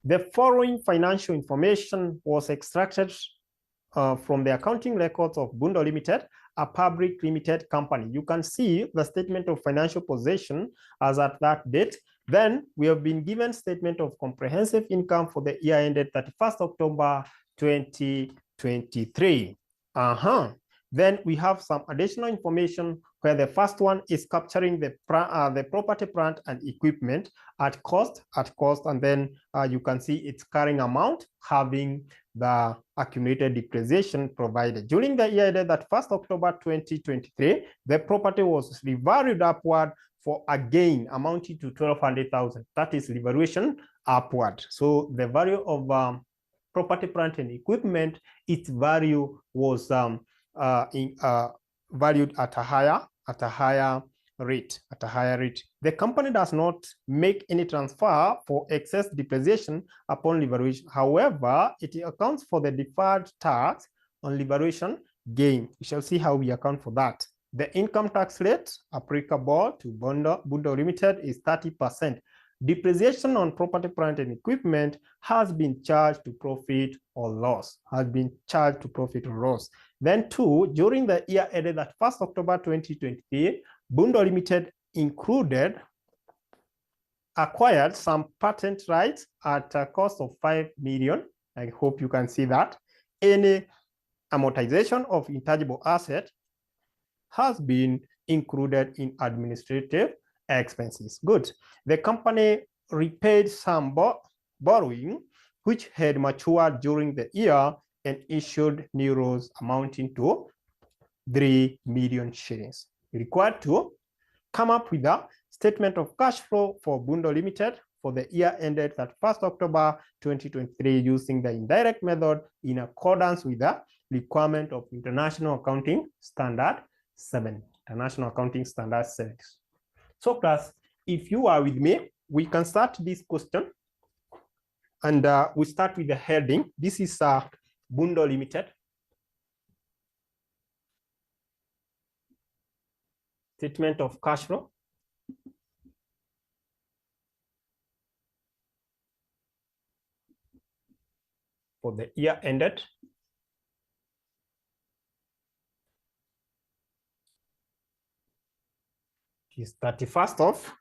The following financial information was extracted from the accounting records of Bundo Limited, a public limited company. You can see the statement of financial position as at that date. Then we have been given statement of comprehensive income for the year ended 31st October 2023. Then we have some additional information where the first one is capturing the property, plant, and equipment at cost, and then you can see its carrying amount having the accumulated depreciation provided. During the year ended that 1st October 2023, the property was revalued upward for a gain amounting to 1,200,000. That is revaluation upward. So the value of property, plant, and equipment, its value was valued at a higher rate. The company does not make any transfer for excess depreciation upon revaluation. However, it accounts for the deferred tax on revaluation gain. We shall see how we account for that. The income tax rate applicable to Bundo Limited is 30%. Depreciation on property, plant, and equipment has been charged to profit or loss. Then two, during the year ended at 1st October 2023, Bundo Limited acquired some patent rights at a cost of 5 million. I hope you can see that. Any amortization of intangible asset has been included in administrative expenses. Good. The company repaid some borrowing which had matured during the year and issued new rolls amounting to 3 million shillings. Required to come up with a statement of cash flow for Bundo Limited for the year ended at 1st October 2023 using the indirect method in accordance with the requirement of International Accounting Standard 7. International Accounting Standard 7. So class, if you are with me, we can start this question. And we start with the heading. This is Bundo Limited. Statement of cash flow. For the year ended. Is 31st of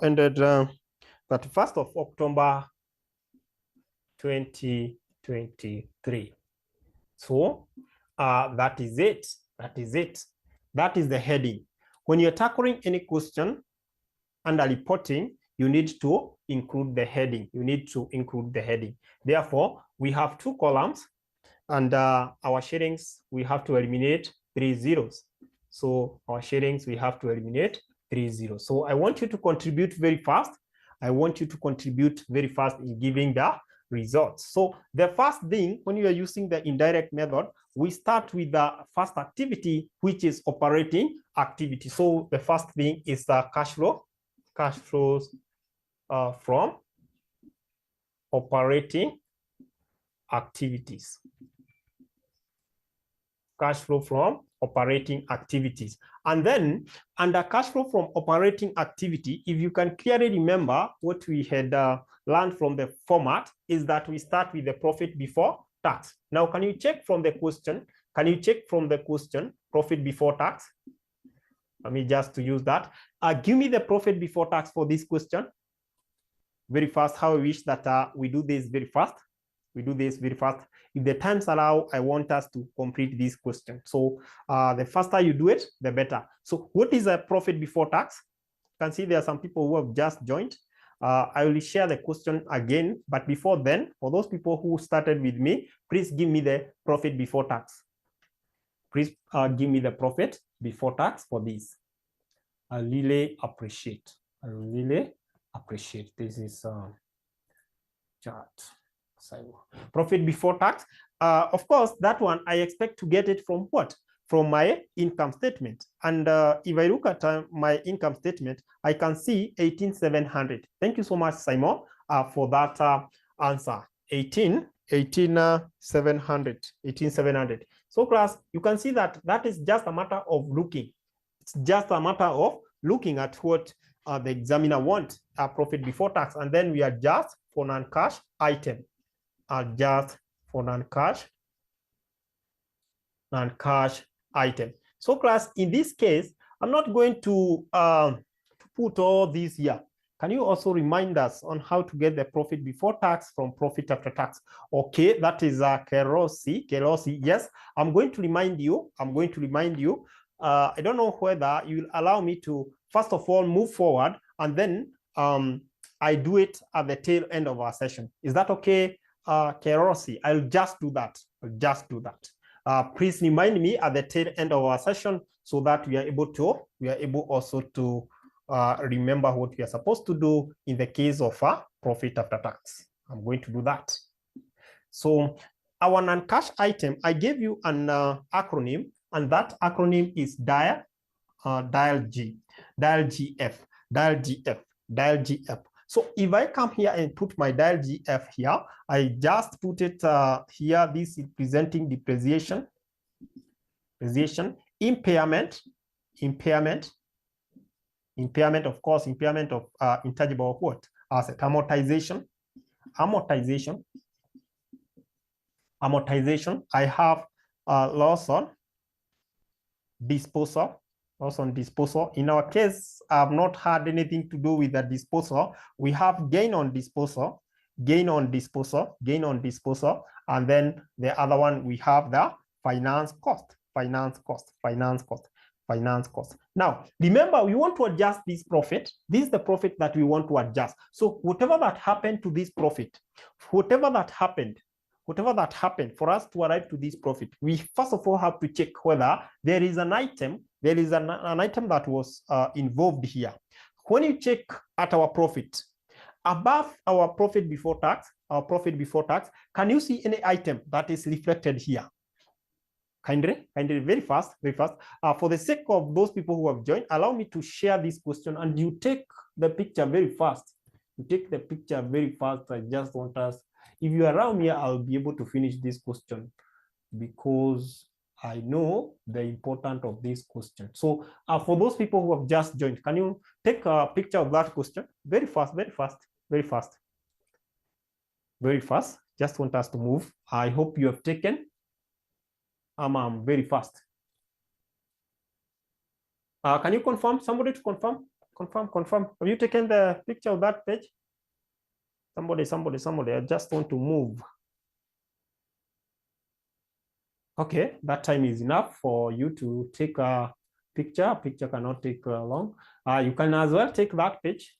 ended 31st of October 2023. So that is it. That is the heading. When you're tackling any question under reporting, you need to include the heading. Therefore, we have two columns, and our shadings, we have to eliminate 3 zeros. So our shadings, we have to eliminate 3 zeros. So I want you to contribute very fast. in giving the results. So the first thing, when you are using the indirect method, we start with the first activity, which is operating activity. So the first thing is the cash flows from operating activities. Cash flow from operating activities. And then under cash flow from operating activity, if you can clearly remember what we had learned from the format, is that we start with the profit before tax. Now, can you check from the question? Profit before tax? Let me just to use that. Give me the profit before tax for this question. Very fast. How I wish that we do this very fast. If the times allow, I want us to complete this question. So the faster you do it, the better. So what is a profit before tax? You can see there are some people who have just joined. I will share the question again, but before then, for those people who started with me, please give me the profit before tax. Please give me the profit before tax for this. I really appreciate. This is chart. Profit before tax. Of course, that one I expect to get it from what? From my income statement. And if I look at my income statement, I can see 18,700. Thank you so much, Simon, for that answer. 18,700. So class, you can see that that is just a matter of looking. It's just a matter of looking at what the examiner wants, profit before tax, and then we are just for non-cash item. Adjust for non-cash item. So class, in this case, I'm not going to put all these here. Can you also remind us on how to get the profit before tax from profit after tax? Okay, that is Kerosi. Yes, I'm going to remind you. I don't know whether you'll allow me to, first of all, move forward, and then I do it at the tail end of our session. Is that okay, Kerosi? I'll just do that. Please remind me at the tail end of our session so that we are able also to remember what we are supposed to do in the case of profit after tax. I'm going to do that. So our non-cash item, I gave you an acronym, and that acronym is dial GF. So if I come here and put my dial GF here, I just put it here. This is presenting depreciation, impairment, of course, impairment of intangible what? Asset, amortization. I have loss on disposal. In our case, I've not had anything to do with the disposal. We have gain on disposal, and then the other one, we have the finance cost. Now, remember, we want to adjust this profit. This is the profit that we want to adjust. So whatever that happened to this profit, whatever that happened, for us to arrive to this profit, we first of all have to check whether there is an item, an item that was involved here. When you check at our profit, above our profit before tax, can you see any item that is reflected here? Kindly, very fast. For the sake of those people who have joined, allow me to share this question, and you take the picture very fast. I just want us, if you are around here, I'll be able to finish this question because I know the importance of this question. So for those people who have just joined, can you take a picture of that question? Very fast. Just want us to move. I hope you have taken. I'm very fast. Can you confirm? Somebody to confirm. Have you taken the picture of that page? Somebody. I just want to move. Okay, that time is enough for you to take a picture. Picture cannot take long. You can as well take that page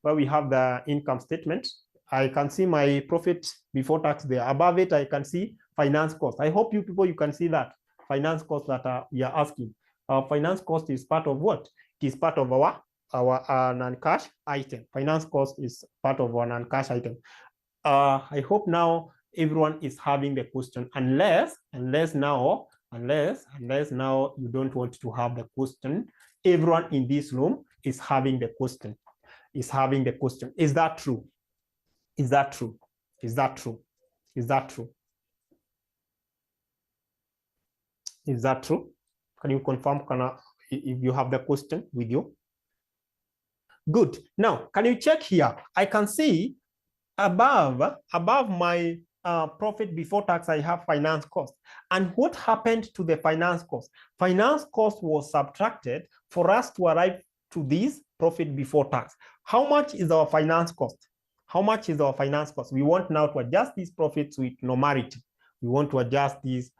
where we have the income statement. I can see my profit before tax there. Above it, I can see finance cost. I hope you people, you can see that finance cost that we are asking. Finance cost is part of what? It is part of our non-cash item. Finance cost is part of our non-cash item. I hope now everyone is having the question, unless now you don't want to have the question. Everyone in this room is having the question. Is that true? Is that true? Can you confirm if you have the question with you? Good. Now, can you check here? I can see above my profit before tax, I have finance cost. And what happened to the finance cost? Finance cost was subtracted for us to arrive to this profit before tax. How much is our finance cost? We want now to adjust these profits with normality. We want to adjust these.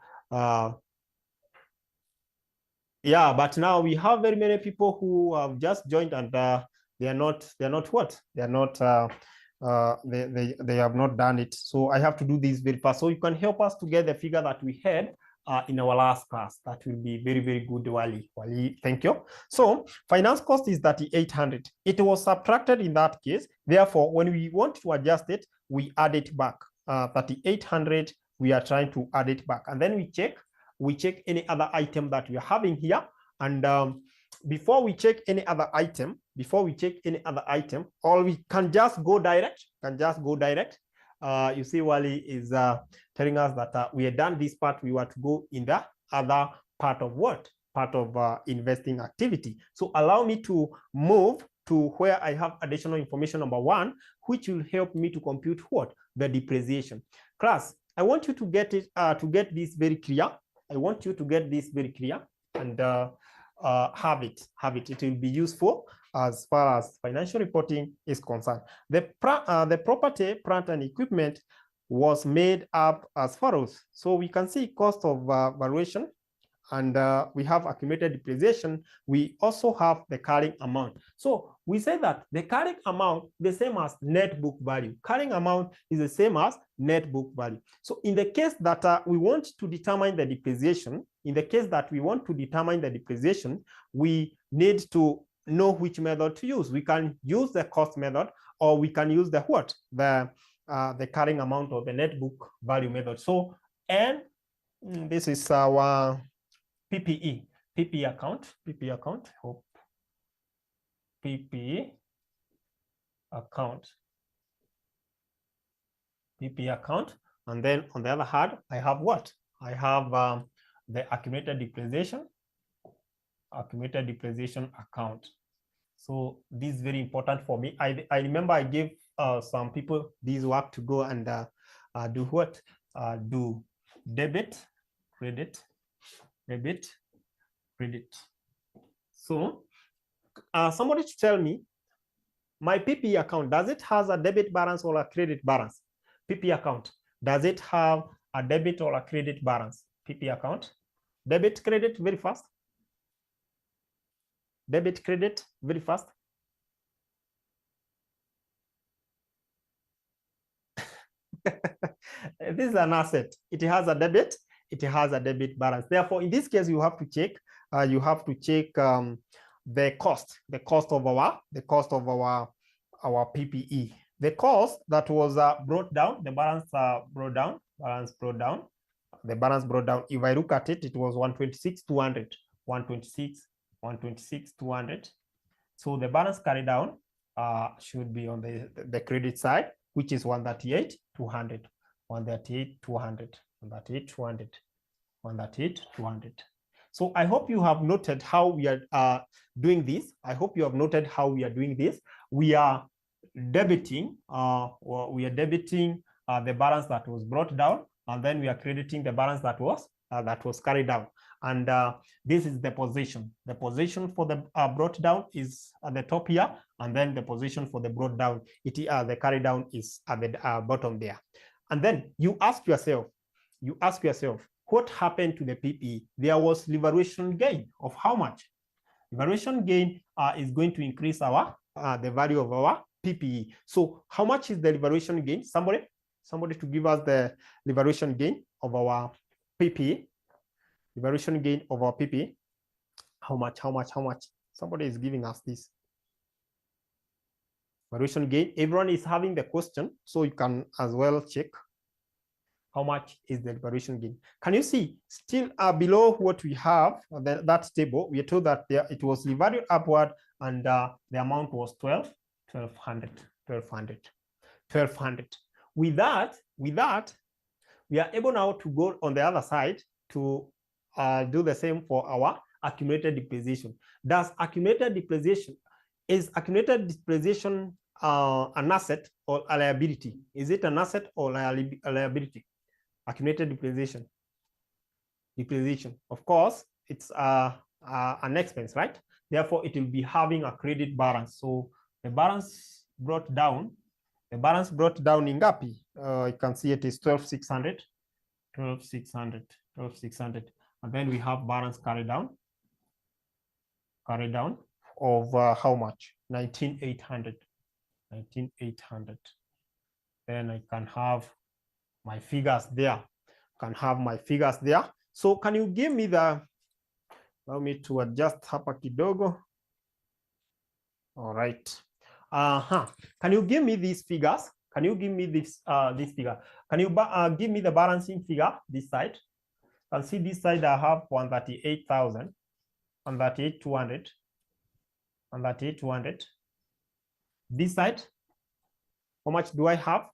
Yeah, but now we have very many people who have just joined, and they have not done it. So I have to do this very fast. So you can help us to get the figure that we had in our last class. That will be very, very good, Wali. Thank you. So finance cost is 3,800. It was subtracted in that case. Therefore, when we want to adjust it, we add it back. 3,800, we are trying to add it back. And then we check any other item that we are having here. And before we check any other item, or we can just go direct. You see, Wali is telling us that we had done this part. We were to go in the other part of what? Part of investing activity. So allow me to move to where I have additional information. Number one, which will help me to compute what? The depreciation. Class, I want you to get it to get this very clear. I want you to get this very clear and have it. It will be useful as far as financial reporting is concerned. The property, plant, and equipment was made up as follows. So we can see cost of valuation, and we have accumulated depreciation. We also have the carrying amount. So we say that the carrying amount is the same as net book value. Carrying amount is the same as net book value. So in the case that we want to determine the depreciation, we need to know which method to use. We can use the cost method, or we can use the what? The carrying amount or the net book value method. So, and this is our PPE account, hope PPE account, and then on the other hand, I have what? I have the accumulated depreciation account. So this is very important for me. I remember I gave some people this work to go and do what? Do debit, credit. So somebody to tell me, my PPE account, does it has a debit balance or a credit balance? PPE account, does it have a debit or a credit balance? PPE account, debit, credit, very fast. Debit, credit, very fast. This is an asset. It has a debit. It has a debit balance. Therefore, in this case, you have to check. The cost of our PPE. The cost that was brought down. The balance brought down. The balance brought down. If I look at it, it was 126,200. 126,200. So the balance carried down should be on the credit side, which is 138,200. 138,200. So I hope you have noted how we are doing this. We are debiting, the balance that was brought down, and then we are crediting the balance that was carried down. And this is the position. The position for the brought down is at the top here, and then the position for the brought down, the carry down is at the bottom there. And then you ask yourself, what happened to the PPE? There was revaluation gain of how much? Revaluation gain is going to increase the value of our PPE. So how much is the revaluation gain? Somebody to give us the revaluation gain of our PPE. Revaluation gain of our PPE. How much? Somebody is giving us this. Valuation gain. Everyone is having the question, so you can as well check. How much is the valuation gain? Can you see still below what we have, that table? We are told that it was revalued upward, and the amount was 1,200. With that, we are able now to go on the other side to do the same for our accumulated depreciation. Is accumulated depreciation an asset or a liability? Is it an asset or a liability? Accumulated depreciation. Of course, it's an expense, right? Therefore, it will be having a credit balance. So the balance brought down in Ngapi. You can see it is 12,600. 12,600. And then we have balance carried down of how much? 19,800. Then I can have my figures there. So can you give me allow me to adjust hapa kidogo. All right. Can you give me these figures? Can you give me this figure? Can you give me the balancing figure this side? I'll see this side I have 138,000, 138,200, 138,200. This side, how much do I have?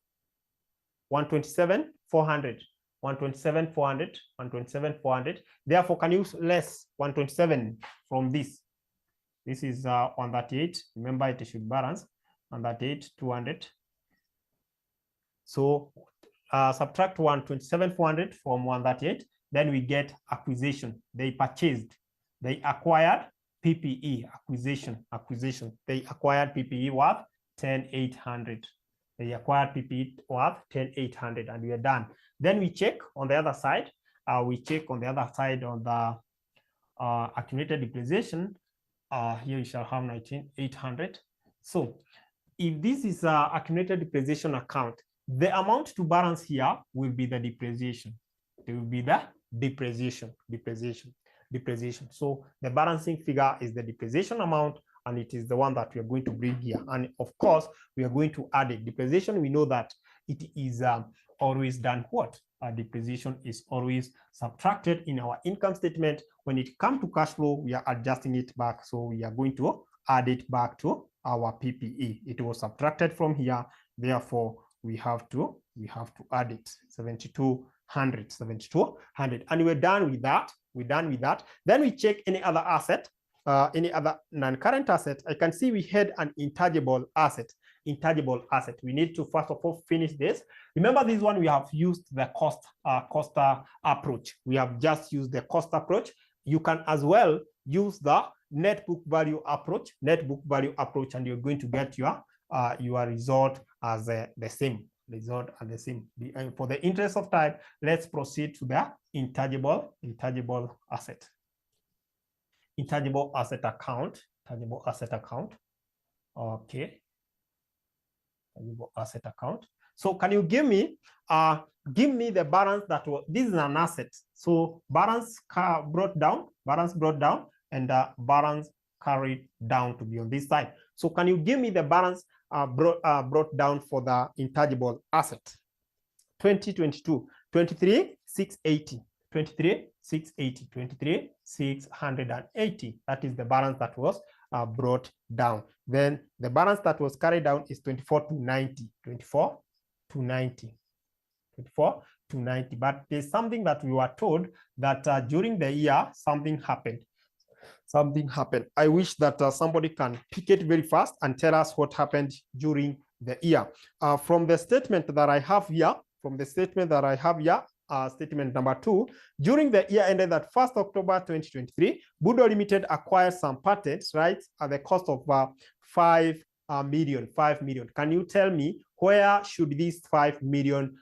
127,400, 127,400, 127,400. Therefore, can you less 127 from this? This is 138. Remember, it should balance 138,200, So subtract 127,400 from 138. Then we get acquisition. They purchased, they acquired PPE, acquisition. They acquired PPE worth 10,800. They acquired PPE worth 10,800, and we are done. Then we check on the other side. On the accumulated depreciation. Here you shall have 19,800. So if this is an accumulated depreciation account, the amount to balance here will be the depreciation. It will be the depreciation. So the balancing figure is the depreciation amount, and it is the one that we are going to bring here. And of course, we are going to add it. Depreciation, we know that it is always done what? Depreciation is always subtracted in our income statement. When it comes to cash flow, we are adjusting it back. So we are going to add it back to our PPE. It was subtracted from here. Therefore, we have to add it, 7,200, and we're done with that. Then we check any other asset, any other non-current asset. I can see we had an intangible asset. We need to first of all finish this. Remember this one, we have used the cost approach. We have just used the cost approach. You can as well use the net book value approach, and you're going to get your result as the same. And for the interest of time, let's proceed to the intangible asset. Intangible asset account. Okay. Intangible asset account. So can you give me the balance that was, this is an asset. So balance brought down, and balance carried down to be on this side. So can you give me the balance brought down for the intangible asset? 2022, 23,680. 23,680. That is the balance that was brought down. Then the balance that was carried down is 24,290. 24,290. But there's something that we were told that during the year something happened. I wish that somebody can pick it very fast and tell us what happened during the year. From the statement that I have here, statement number 2, during the year ended at 1st October 2023, Budo Limited acquired some patents, right, at the cost of 5 million. Can you tell me where should these 5 million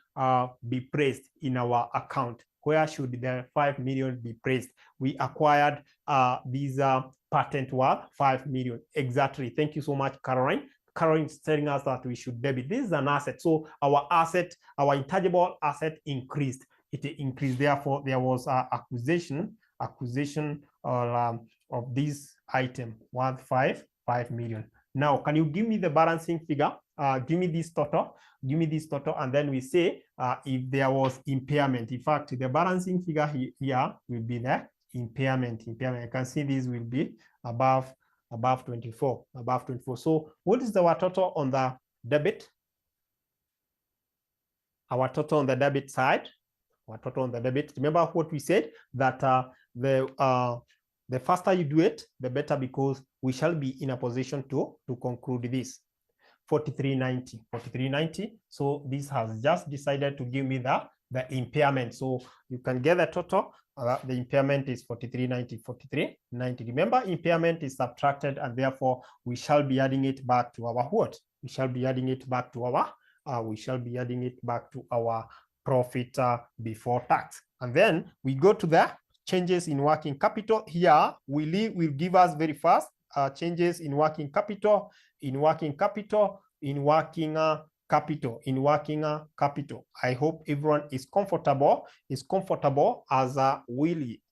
be placed in our account? Where should the 5 million be placed? We acquired these patent worth 5 million. Exactly. Thank you so much, Caroline. Caroline is telling us that we should debit. This is an asset. So our intangible asset increased. It increased. Therefore, there was acquisition of this item worth 5 million. Now, can you give me the balancing figure? Give me this total, and then we say if there was impairment. In fact, the balancing figure here will be the impairment. I can see this will be above 24. So what is our total on the debit? Our total on the debit side. Remember what we said, that the faster you do it, the better, because we shall be in a position to conclude this. 4390. So this has just decided to give me the impairment. So you can get the total. The impairment is 4390. Remember, impairment is subtracted, and therefore we shall be adding it back to our what? We shall be adding it back to our profit before tax. And then we go to the changes in working capital. Here will give us very fast changes in working capital. I hope everyone is comfortable as Willie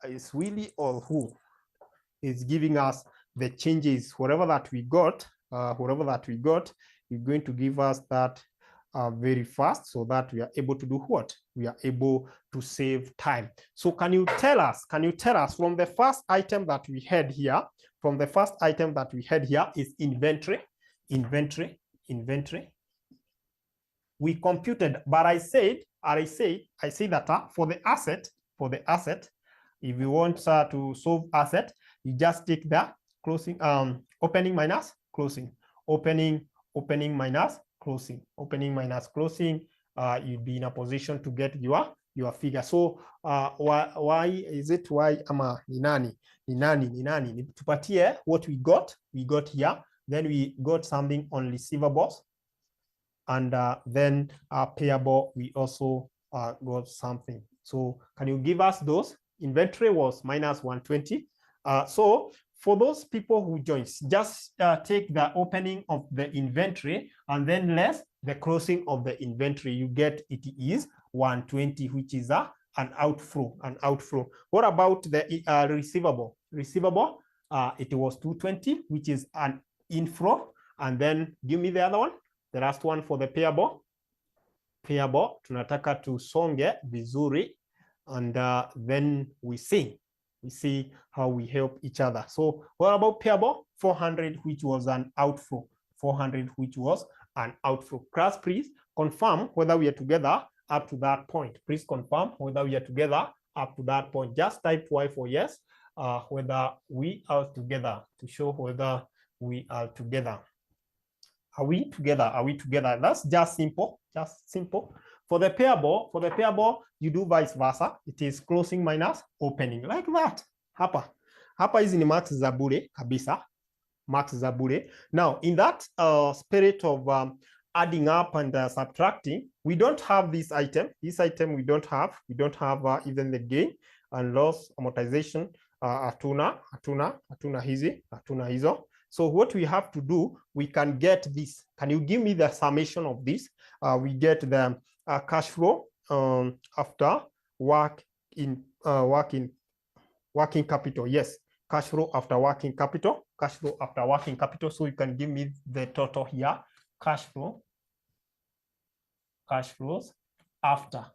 or who is giving us the changes. Whatever that we got, is going to give us that very fast, so that we are able to do what? We are able to save time. So can you tell us from the first item that we had here, is inventory. We computed, but I say that for the asset, if you want to solve asset, you just take the closing, opening minus closing, opening minus closing. you'd be in a position to get your figure. So why is it why ama ni nani tupatie what we got here, then we got something on receivables, and then payable we also got something. So can you give us those? Inventory was minus 120. So for those people who join, just take the opening of the inventory and then less the closing of the inventory. You get it is 120, which is an outflow. What about the receivable? Receivable, it was 220, which is an inflow. And then give me the other one, the last one for the payable. Payable, tunataka tusonge vizuri, and then we see how we help each other. So what about payable? 400, which was an outflow. 400, which was an outflow. Class, please confirm whether we are together up to that point. Please confirm whether we are together up to that point. Just type Y for yes, whether we are together, to show whether we are together. Are we together? Are we together? That's just simple. Just simple. For the payable, you do vice versa. It is closing minus opening, like that. Hapa hizi ni marks za bure kabisa. Marks za bure. Now, in that spirit of adding up and subtracting, we don't have this item. This item we don't have. We don't have even the gain and loss, amortization. Hatuna hizo. So what we have to do, we can get this. Can you give me the summation of this? We get the cash flow after working capital. Yes, cash flow after working capital. Cash flow after working capital. So you can give me the total here. Cash flows after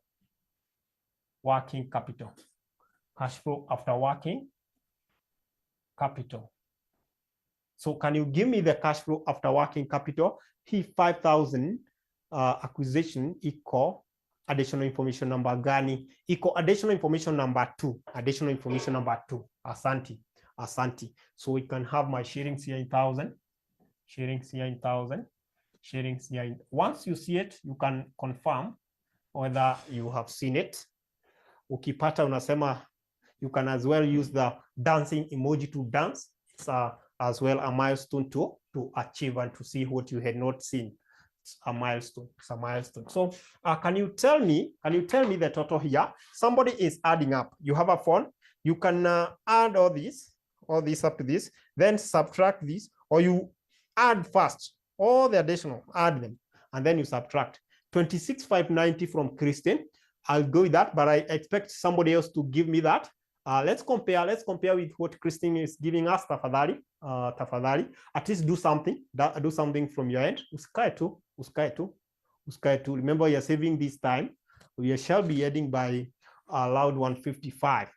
working capital. Cash flow after working capital. So can you give me the cash flow after working capital? Hii 5,000 acquisition equal additional information number gani? Equal additional information number 2. Additional information number 2. Asante. So we can have my sharings here in 1,000. Sharings here in 1,000. Sharings here in... Once you see it, you can confirm whether you have seen it. Ukipata unasema, you can as well use the dancing emoji to dance. It's as well a milestone to achieve and to see what you had not seen. It's a milestone. It's a milestone. So can you tell me the total here? Somebody is adding up. You have a phone. You can add all this up to this, then subtract this, or you add first all the additional, add them, and then you subtract. 26,590 from Kristen. I'll go with that, but I expect somebody else to give me that. Let's compare with what Christine is giving us. Tafadhali. At least do something from your end. Usikae tu. Remember, you're saving this time. We shall be adding by loud 155.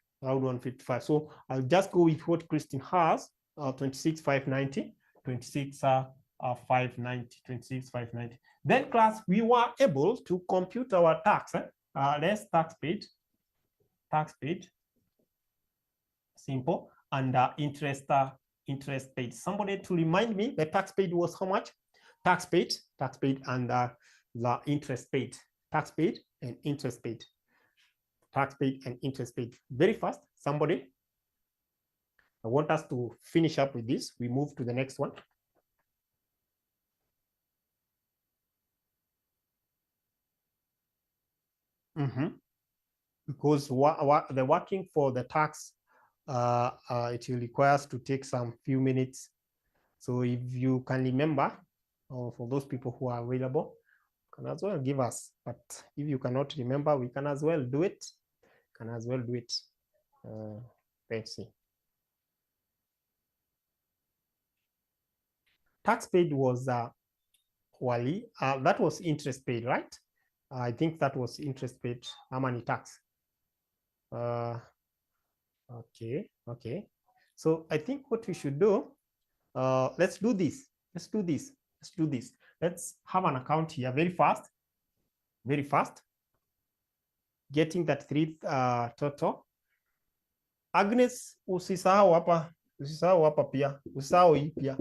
So I'll just go with what Christine has. 26,590. 26,590. Then, class, we were able to compute our tax. Less tax paid. Simple. And interest paid. Somebody to remind me, the tax paid was how much? Tax paid, and the interest paid. Tax paid and interest paid. Tax paid and interest paid. Very fast. Somebody. I want us to finish up with this. We move to the next one. Because the working for the tax, it will require us to take some few minutes. So if you can remember, or for those people who are available, can as well give us. But if you cannot remember, we can as well do it. Let's see. Tax paid was Wali. That was interest paid, right? I think that was interest paid. How many tax? Okay. So I think what we should do, let's do this. Let's have an account here very fast. Getting that 3 total. Agnes, usisahau hapa pia. Usisahau hii pia.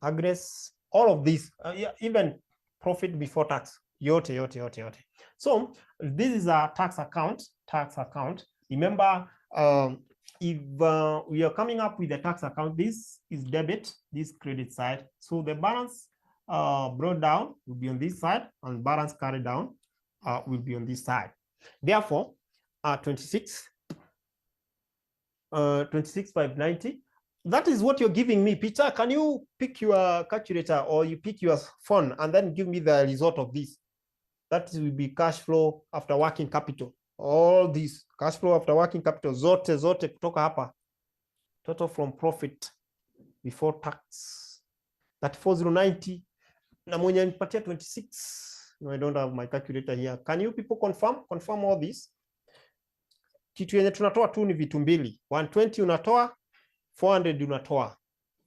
Agnes, all of this, even profit before tax. yote. So this is a tax account. Remember, if we are coming up with a tax account, this is debit, this credit side. So the balance brought down will be on this side, and balance carried down will be on this side. Therefore, 26,590. That is what you're giving me. Peter, can you pick your calculator or you pick your phone and then give me the result of this? That will be cash flow after working capital. All these cash flow after working capital zote kutoka hapa. Total from profit before tax. That 4090. Na mwenye nipatia 26. No, I don't have my calculator here. Can you people confirm all this? Kitu yenye tunatoa tu ni vitu mbili. 120 unatoa, 400 unatoa.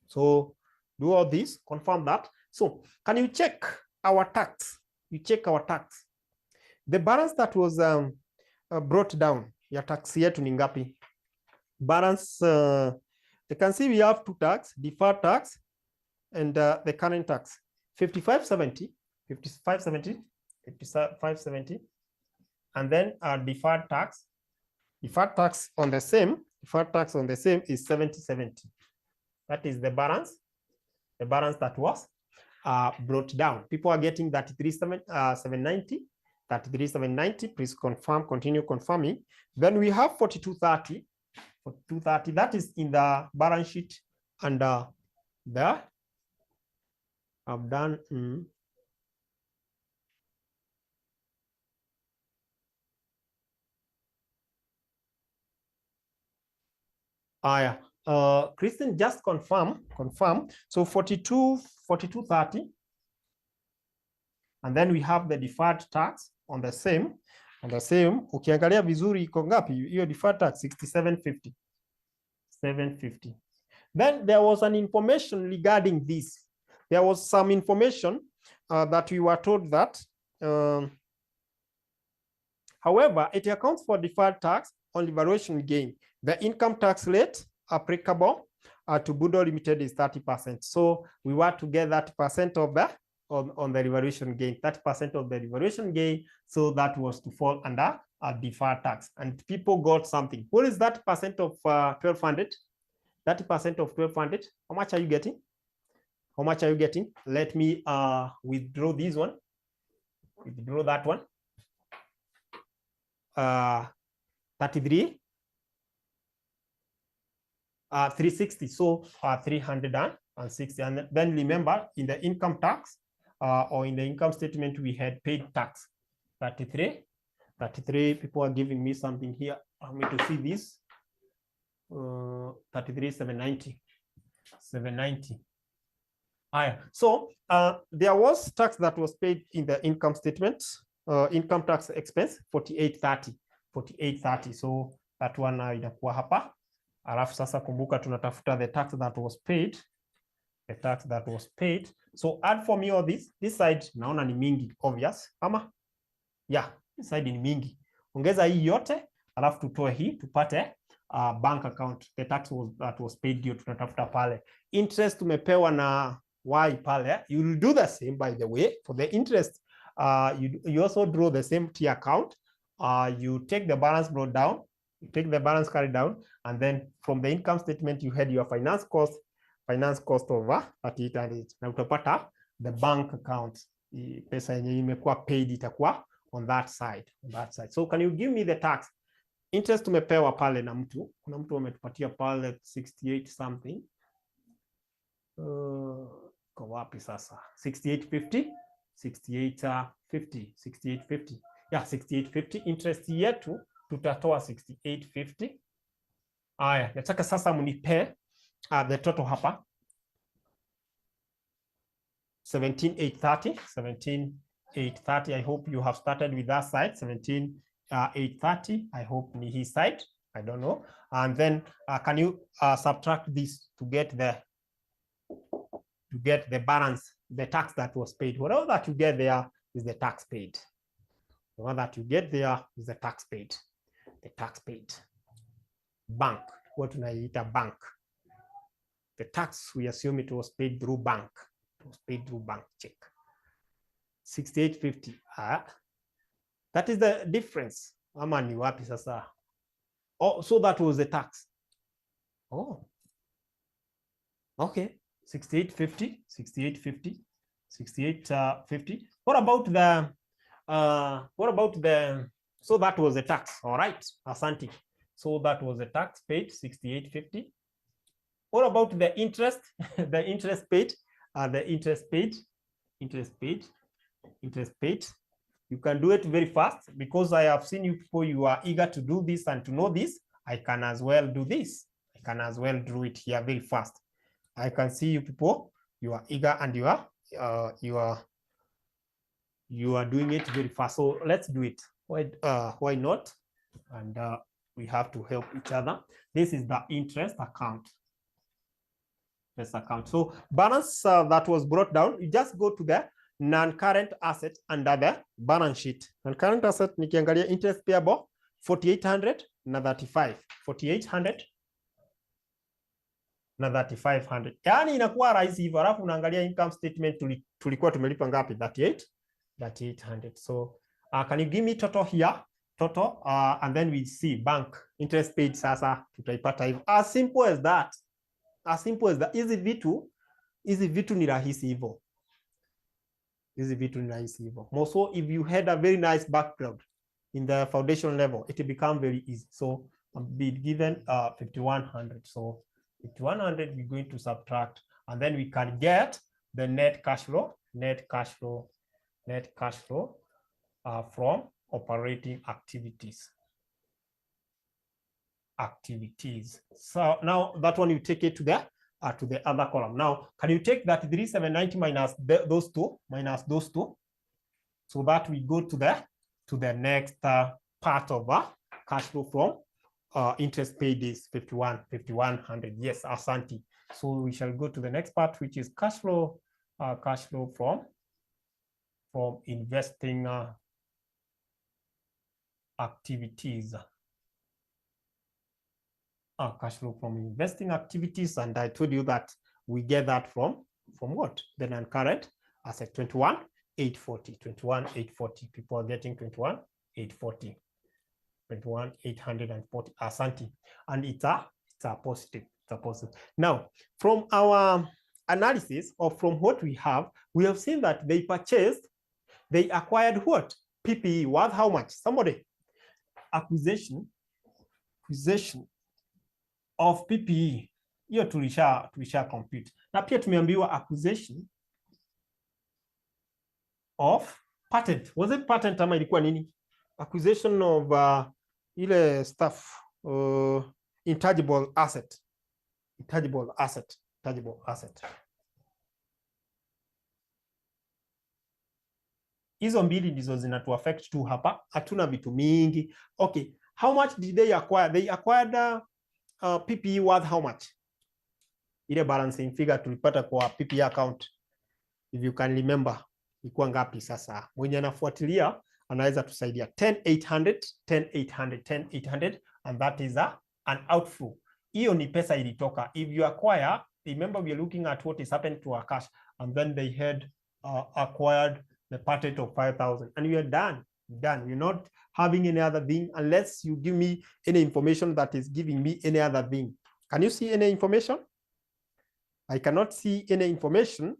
So do all this, confirm that. So can you check our tax? You check our tax. The balance that was brought down, ya tax yetu ni ngapi? Balance, you can see we have two tax, deferred tax and the current tax. 5570, and then deferred tax. Deferred tax on the same is 7070. That is the balance that was brought down. People are getting 33,790. 33,790. Please confirm, continue confirming. Then we have 4230. 4230, that is in the balance sheet under the I've done Kristen, just confirm. So 4230. And then we have the deferred tax on the same. Ukiangalia vizuri iko ngapi? Hiyo deferred tax 6750. 750. Then there was an information regarding this. There was some information that we were told that, however, it accounts for deferred tax on valuation gain. The income tax rate applicable to Budo Limited is 30%. So we were to get 30% of the on the revaluation gain, 30% of the revaluation gain. So that was to fall under a deferred tax, and people got something. What is that percent of 1200? 30% of 1200. How much are you getting? How much are you getting? Let me withdraw this one. Withdraw that one. 33. 360. So 360. And then remember, in the income tax or in the income statement, we had paid tax. 33. 33. People are giving me something here. I'm going to see this. 33,790. 790. So there was tax that was paid in the income statement. Income tax expense 4830. 4830. So that one inakuwa hapa. Alafu sasa kumbuka tunatafuta the tax that was paid. The tax that was paid. So add for me all this. This side naona ni mingi, obvious. Ama? Yeah, this side ni mingi. Ongeza hii yote, alafu tutoe hii, tupate bank account. The tax that was paid ndio tunatafuta pale. Interest tumepewa na Y pale. You will do the same, by the way. For the interest, you also draw the same T account. You take the balance brought down, you take the balance carried down, and then from the income statement, you had your finance cost over 3800. Na utapata the bank account. Pesa yenye imekuwa paid itakuwa on that side. So can you give me the tax? Interest tumepewa pale na mtu. Kuna mtu ametupatia pale 68 something. Kwa wapi sasa? 6850. 6850. Yeah, 6850. Interest yetu tutatoa 6850. Aya, nataka sasa mnipe the total hapa. 17,830. 17,830. I hope you have started with that side. 17,830. I hope ni his side. I don't know. And then can you subtract this to get the balance, the tax that was paid? Whatever that you get there is the tax paid. Whatever that you get there is the tax paid. The tax paid. Bank. What tunaita bank. The tax, we assume it was paid through bank. It was paid through bank check. 6850. That is the difference. Ama ni wapi sasa? Oh, so that was the tax. Oh, okay. 6850, 6850, 6850. What about the so that was the tax. All right, asante. So that was the tax paid, 6850. What about the interest? The interest paid, interest paid. You can do it very fast because I have seen you people, you are eager to do this and to know this. I can as well do this. I can as well do it here very fast. I can see you people, you are eager and you are doing it very fast. So let's do it. Why not? And we have to help each other. This is the interest account. So balance that was brought down, you just go to the non-current asset under the balance sheet. Non-current asset nikiangalia interest payable 4800 na 35. 4800 na 3500. Yaani inakuwa rahisi hivyo. Alafu unaangalia income statement tulikuwa tumelipa ngapi? 3800. So can you give me total here? Total and then we see bank interest paid sasa tutaipata hivyo. As simple as that. As simple as that. Hizi vitu ni rahisi hivyo. Also, if you had a very nice background in the foundation level, it will become very easy. So I'll be given 5100. So 5100 we're going to subtract, and then we can get the net cash flow from operating activities. So now that one you take it to the other column. Now, can you take that 3790 minus those two, so that we go to the next part of cash flow from interest paid is 5100. Yes, asante. So we shall go to the next part, which is cash flow from investing activities. Cash flow from investing activities, and I told you that we get that from what? The non-current asset 21,840. 21,840. People are getting 21,840. 21,840. Asante. And it's a positive. It's a positive. Now, from our analysis or from what we have seen that they acquired what? PPE worth how much? Somebody. Acquisition of PPE. Hiyo tulisha compute. Na pia tumeambiwa acquisition of patent. Was it patent ama ilikuwa nini? Acquisition of ile stuff, intangible asset. Hizo mbili ndizo zinatu affect tu hapa. Hatuna vitu mingi. Okay, how much did they acquire? They acquired PPE worth how much? Ile balancing figure tulipata kwa PPE account, if you can remember, ilikuwa ngapi sasa? Mwenye anafuatilia anaweza tusaidia. 10,800, and that is an outflow. Hiyo ni pesa ilitoka. If you acquire, remember we are looking at what is happened to our cash, and then they had acquired the patent of 5,000, and we are done. You're not having any other thing unless you give me any information that is giving me any other thing. Can you see any information? I cannot see any information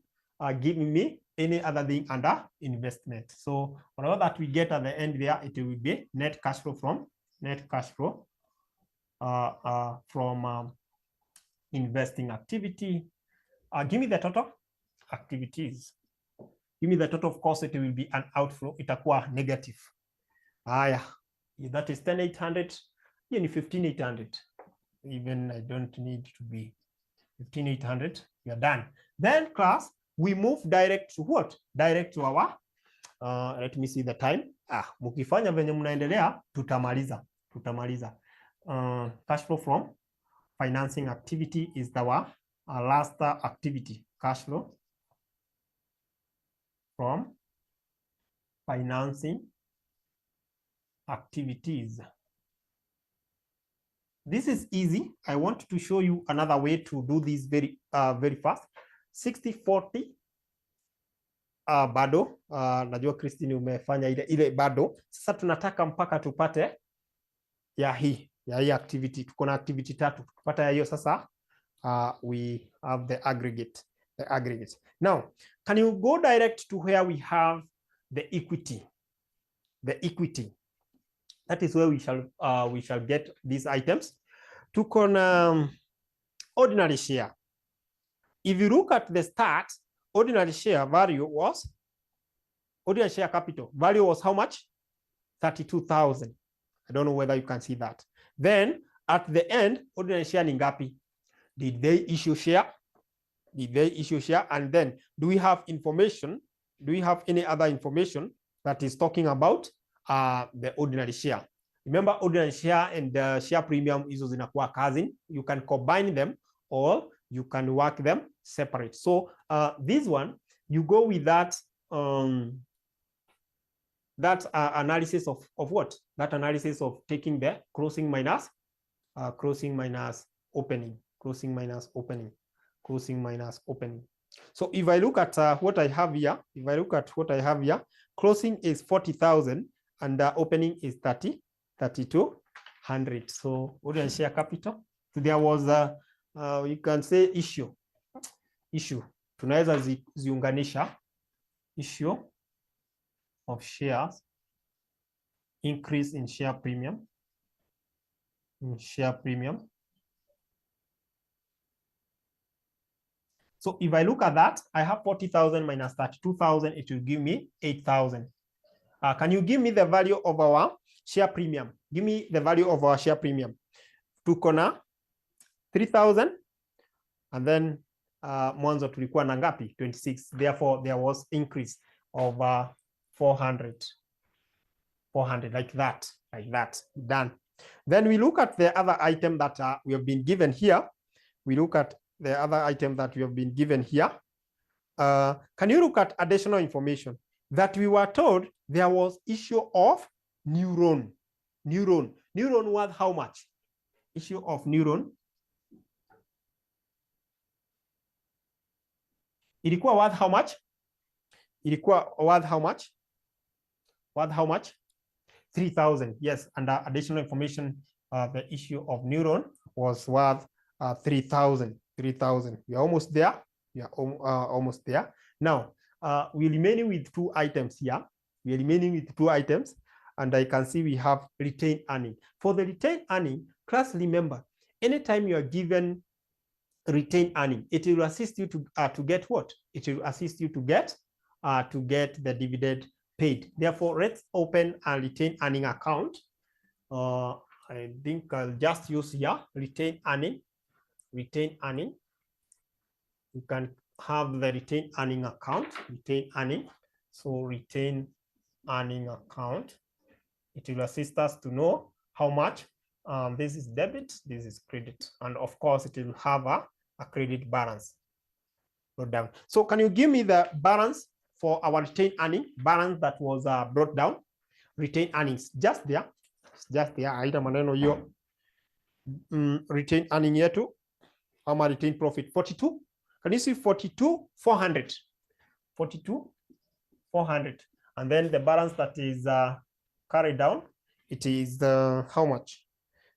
giving me any other thing under investment. So whatever that we get at the end there, it will be net cash flow from investing activity. Give me the total activities. Give me the total. Of course, it will be an outflow. Itakuwa negative. That is 10,800. Here 15,800. Even I don't need to be 15,800. We are done. Then class, we move direct to what? Direct to our, let me see the time. Mukifanya venye mnaendelea, tutamaliza. Cash flow from financing activity is our last activity. Cash flow from financing activities. This is easy. I want to show you another way to do this very fast. 60/40 bado najua Christine umefanya ile bado. Sasa tunataka mpaka tupate ya hii activity. Tuko na activity 3. Tukipata hiyo sasa we have the aggregate. Now, can you go direct to where we have the equity? That is where we shall get these items. Tuko na ordinary share. If you look at the start, ordinary share capital value was how much? 32,000. I don't know whether you can see that. Then at the end, ordinary share ni ngapi? Did they issue share? And then do we have information? Do we have any other information that is talking about the ordinary share? Remember, ordinary share and the share premium hizo zinakuwa cousin. You can combine them or you can work them separate. So this one, you go with that analysis of what? That analysis of taking the closing minus opening. So if I look at what I have here, closing is 40,000 and opening is 3,200. So ordinary share capital. So there was you can say issue. Tunaweza ziunganisha issue of shares, increase in share premium. So if I look at that, I have 40,000 minus 32,000, it will give me 8,000. Can you give me the value of our share premium? Give me the value of our share premium. Tuko na 3,000 and then mwanzo tulikuwa na ngapi? 26. Therefore, there was increase of 400 like that. Done. Then we look at the other item that we have been given here. Can you look at additional information that we were told there was issue of new loan? New loan worth how much? Issue of new loan. Ilikuwa worth how much? Worth how much? 3,000. Yes, and additional information, the issue of new loan was worth 3,000. We are almost there. Almost there. Now, we're remaining with 2 items here. And I can see we have retained earning. For the retained earning, class, remember, anytime you are given retained earning, it will assist you to get what? It will assist you to get the dividend paid. Therefore, let's open a retained earning account. I think I'll just use here retained earning. You can have the retained earning account. So retained earning account. It will assist us to know how much. This is debit, this is credit, and of course it will have a credit balance. Brought down. So can you give me the balance for our retained earning? Balance that was brought down. Retained earnings just there. Haina maneno hiyo. Retained earning yetu. How much retained profit? 42. Can you see 42,400? 42,400. And then the balance that is carried down, it is how much?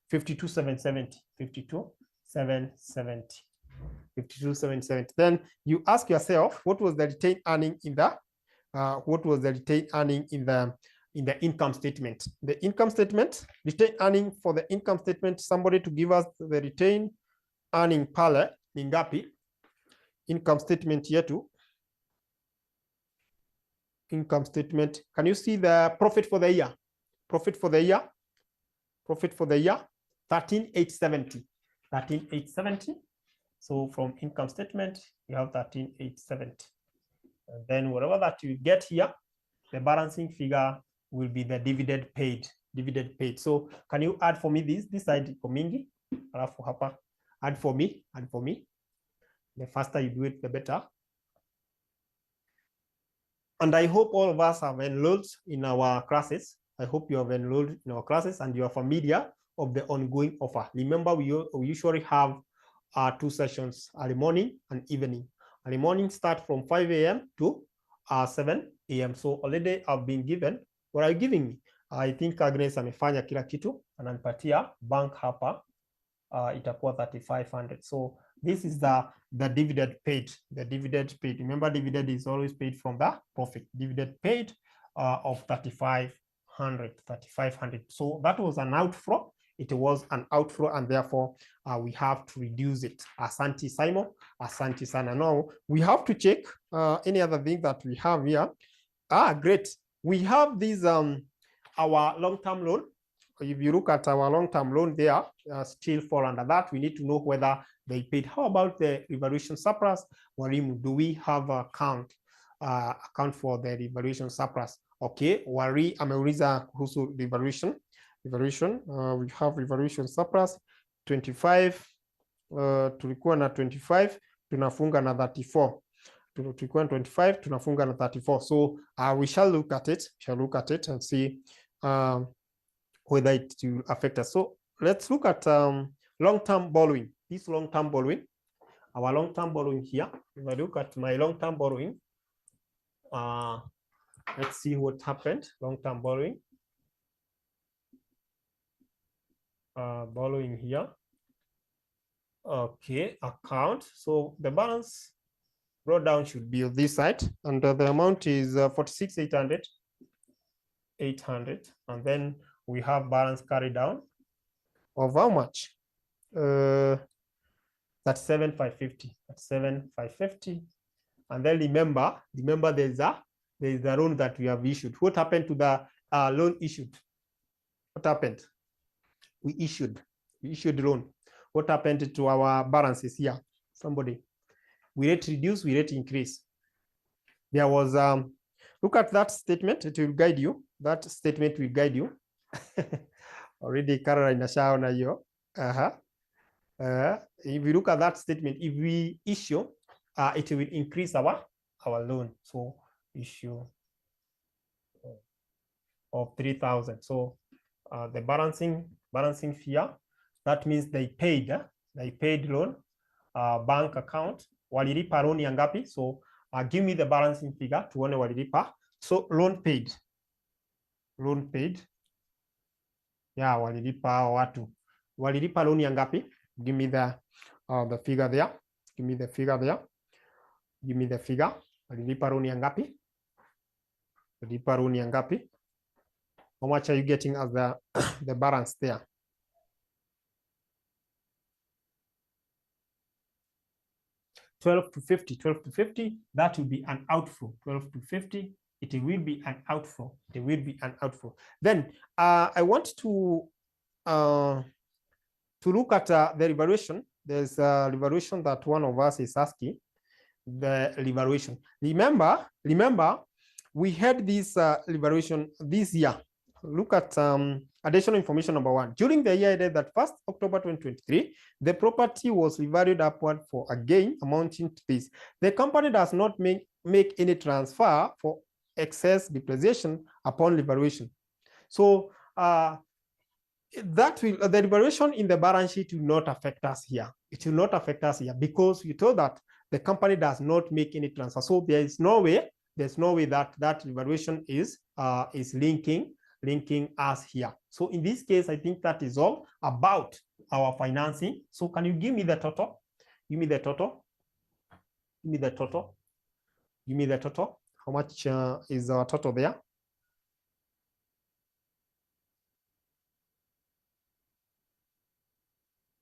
52,770. 52,770. Then you ask yourself, what was the retained earning in the income statement? The income statement, retained earning for the income statement. Somebody to give us the retained earning pale ni ngapi? Income statement yetu. Income statement. Can you see the profit for the year? 13,870. 13,870. So from income statement, you have 13,870. And then whatever that you get here, the balancing figure will be the dividend paid. So can you add for me this side for mingi? Alafu hapa. Add for me. The faster you do it, the better. And I hope all of us have enrolled in our classes. I hope you have enrolled in our classes and you are familiar of the ongoing offer. Remember, we usually have 2 sessions, early morning and evening. Early morning start from 5 a.m. to 7 a.m. So already I've been given, what are you giving me? I think Agnes amefanya kila kitu, ananipatia bank hapa itakuwa 3,500. So this is the dividend paid. The dividend paid. Remember, dividend is always paid from the profit. Dividend paid of 3,500. So that was an outflow. It was an outflow, and therefore we have to reduce it. Asante Simon, asante sana. Now we have to check any other thing that we have here. Great. We have this our long-term loan. If you look at our long-term loan there, still fall under that. We need to know whether they paid. How about the revaluation surplus? Walimu, do we have account for the revaluation surplus? Okay, Wari ameuliza kuhusu revaluation. We have revaluation surplus 25. Tulikuwa na 25, tunafunga na 34. Tulikuwa na 25, tunafunga na 34. So we shall look at it and see whether it will affect us. So let's look at long-term borrowing. This long-term borrowing, our long-term borrowing here. If I look at my long-term borrowing, let's see what happened. Long-term borrowing. Borrowing here. Okay, account. So the balance brought down should be on this side, and the amount is 46,800. 800, and then we have balance carried down of how much? That's 7,550. That's 7,550. And then remember there's a loan that we have issued. What happened to the loan issued? What happened? We issued loan. What happened to our balances here? Somebody. We rate reduce, we rate increase. There was look at that statement, it will guide you. That statement will guide you. Already Caroline ashaona hiyo. If we look at that statement, if we issue, it will increase our loan. So issue of 3,000. So the balancing fee, that means they paid loan, bank account, walilipa loan ya ngapi? So give me the balancing figure tuone walilipa. So loan paid. Yeah, walilipa watu. Walilipa loan ya ngapi? Give me the figure there. Give me the figure there. Give me the figure. Walilipa loan ya ngapi? Walilipa loan ya ngapi? How much are you getting as the balance there? $12 to $50. That will be an outflow. 12 to 50. It will be an outflow. Then I want to look at the revaluation. There's a revaluation that one of us is asking. The revaluation. Remember, we had this revaluation this year. Look at additional information number 1. During the year that 1st October 2023, the property was revalued upward for a gain amounting to this. The company does not make any transfer for excess depreciation upon revaluation. So the revaluation in the balance sheet will not affect us here. It will not affect us here because you told that the company does not make any transfer. So there's no way that revaluation is linking us here. So in this case, I think that is all about our financing. So can you give me the total? Give me the total. How much is our total there?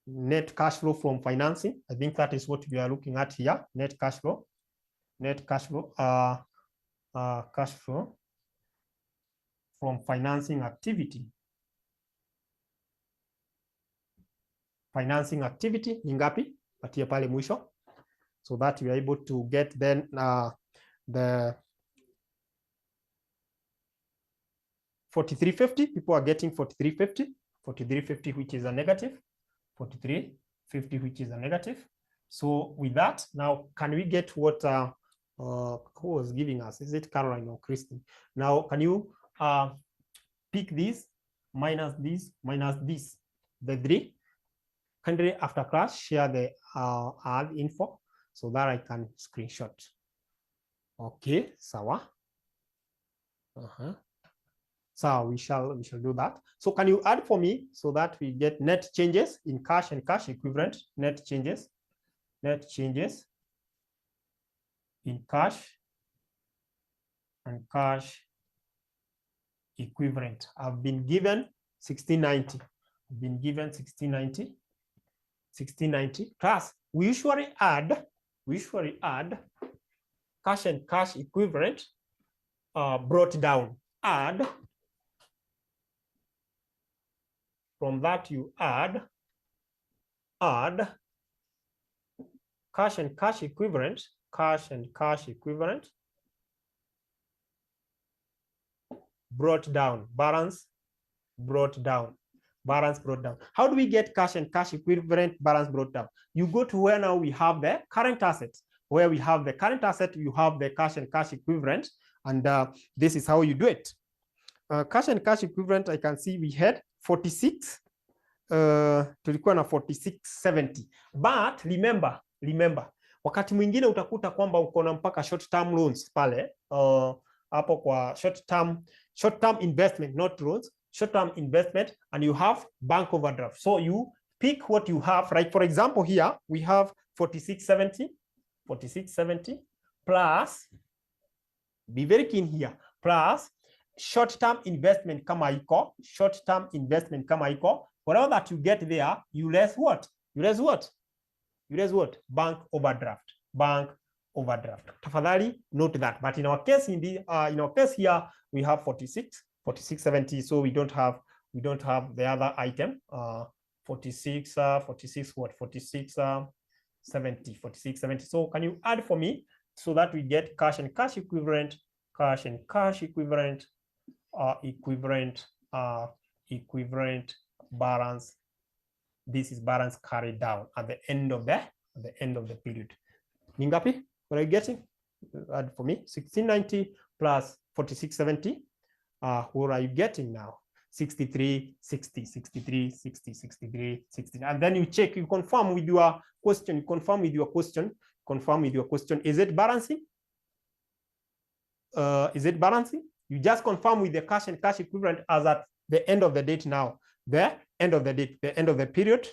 Net cash flow from financing. I think that is what we are looking at here. Net cash flow. Cash flow from financing activity. Financing activity ni ngapi? Patia pale mwisho. So that we are able to get then the 4350. People are getting 4350, which is a negative. 4350, which is a negative. So with that, now can we get what who was giving us? Is it Caroline or Christine? Now can you pick this minus this minus this, the 3? Kindly after class share the add info so that I can screenshot. Okay, sawa. So we shall do that. So can you add for me so that we get net changes in cash and cash equivalent? Net changes in cash and cash equivalent. I've been given 1690. I've been given 1690. Class, we usually add cash and cash equivalent brought down. Add. From that you add cash and cash equivalent, brought down, balance brought down. How do we get cash and cash equivalent balance brought down? You go to where now we have the current assets. Where we have the current asset, you have the cash and cash equivalent, and this is how you do it. Cash and cash equivalent, I can see we had 46. Tulikuwa na 4670, but remember wakati mwingine utakuta kwamba uko na mpaka short term loans pale hapo kwa short term investment, not loans, short term investment, and you have bank overdraft. So you pick what you have, right? For example, here we have 4670 plus, be very keen here, plus short-term investment kama iko, whatever that you get there, you less what? Bank overdraft. Tafadhali note that. But in our case, here we have 4670. So we don't have the other item. 4670. So can you add for me so that we get cash and cash equivalent, balance. This is balance carried down at the end of the period. Ningapi? What are you getting? Add for me 1690 plus 4670. What are you getting now? 6360. And then you check, you confirm with your question. Is it balancing? You just confirm with the cash and cash equivalent as at the end of the date now. The end of the period,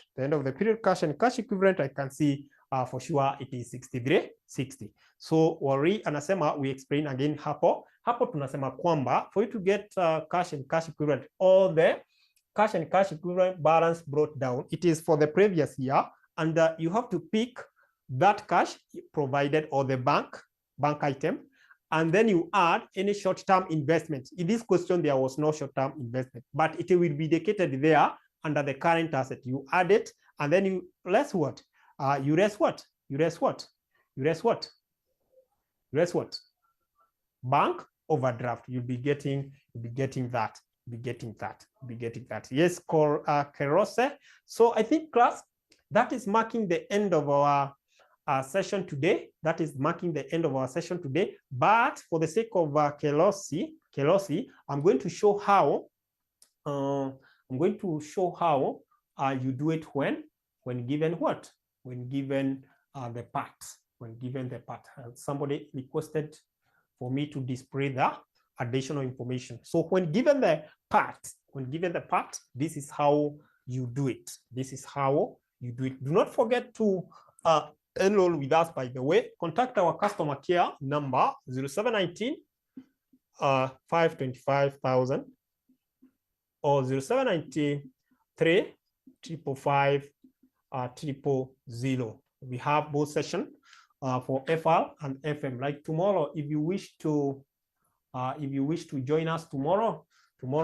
cash and cash equivalent, I can see for sure it is 6360. So worry anasema, we explain again hapo tunasema kwamba for you to get cash and cash equivalent, all the cash and cash equivalent balance brought down, it is for the previous year, and you have to pick that cash provided or the bank item, and then you add any short-term investment. In this question, there was no short-term investment, but it will be indicated there under the current asset. You add it, and then you less what? You less what? Bank overdraft. You'll be getting that. Yes, Kerose. So I think, class, that is marking the end of our session today. But for the sake of Kelosi, I'm going to show how you do it when given what? When given the part. Somebody requested for me to display the additional information. So when given the part, this is how you do it. Do not forget to enroll with us, by the way. Contact our customer care number 0719 525,000 or 0793 555 000. We have both sessions for FR and FM. Like tomorrow, if you wish to join us tomorrow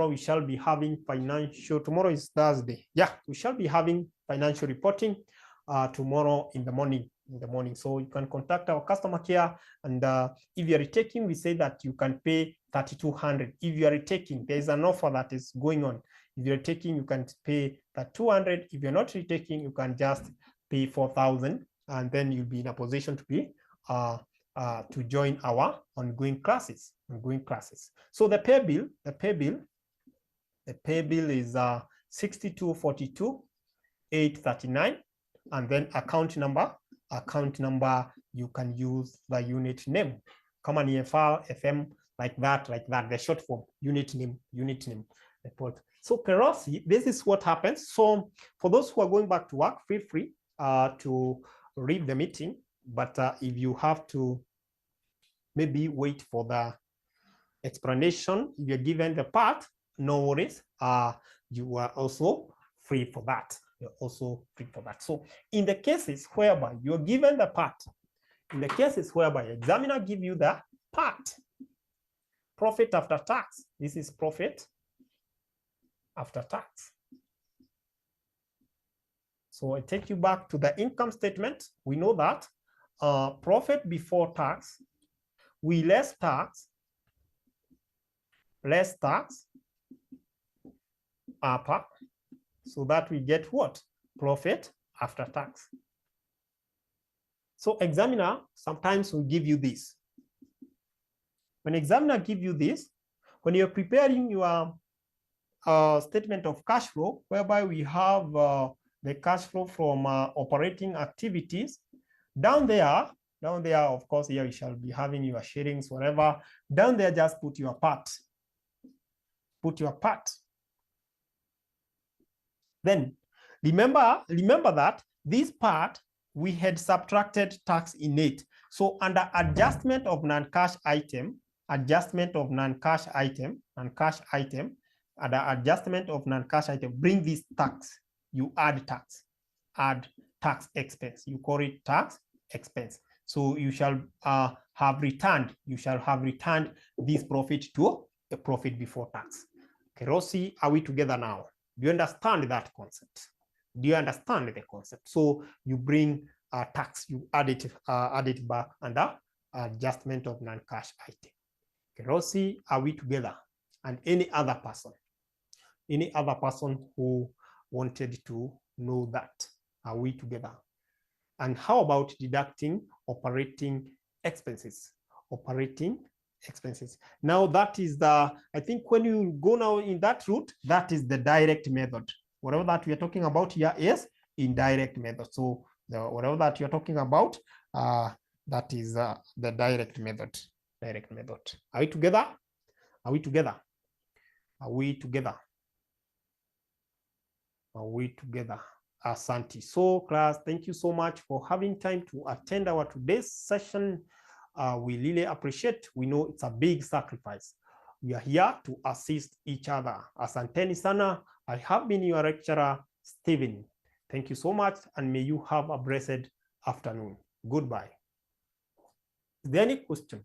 we shall be having financial. Tomorrow is Thursday. Yeah, we shall be having financial reporting tomorrow in the morning. So you can contact our customer care, and if you are retaking, we say that you can pay 3,200. If you are retaking, there is an offer that is going on. If you're taking, you can pay that 200. If you're not retaking, you can just pay 4,000, and then you'll be in a position to be to join our ongoing classes. So the pay bill is 6242,839, and then account number, you can use the unit name. kama ni FR, FM, like that, the short form, unit name report. So Kerosi, this is what happens. So for those who are going back to work, feel free to read the meeting, but if you have to maybe wait for the explanation, if you're given the part, no worries, you are also free for that. You're also free for that. So in the cases whereby you're given the part, in the cases whereby examiner give you the part, profit after tax, this is profit after tax. So I take you back to the income statement. We know that profit before tax, we less tax, upper, so that we get what? Profit after tax. So examiner sometimes will give you this. When examiner give you this, when you're preparing your statement of cash flow, whereby we have the cash flow from operating activities, down there, of course, here you shall be having your sharings, whatever. Down there, just put your part. Put your part. Then remember that this part, we had subtracted tax in it. So under adjustment of non-cash item, under adjustment of non-cash item, bring this tax. You add tax expense. You call it tax expense. So you shall have returned this profit to a profit before tax. Kerosi, are we together now? Do you understand that concept? Do you understand the concept? So you bring tax, you add it back under adjustment of non-cash item. Kerosi, are we together? And any other person who wanted to know that, are we together? And how about deducting operating expenses? Now that is the, I think when you go now in that route, that is the direct method. Whatever that we are talking about here is indirect method. So whatever that you're talking about, that is the direct method. Are we together? Are we together? Asante. So class, thank you so much for having time to attend our today's session. We really appreciate. We know it's a big sacrifice. We are here to assist each other. Asanteni sana. I have been your lecturer, Stephen. Thank you so much, and may you have a blessed afternoon. Goodbye. Is there any question?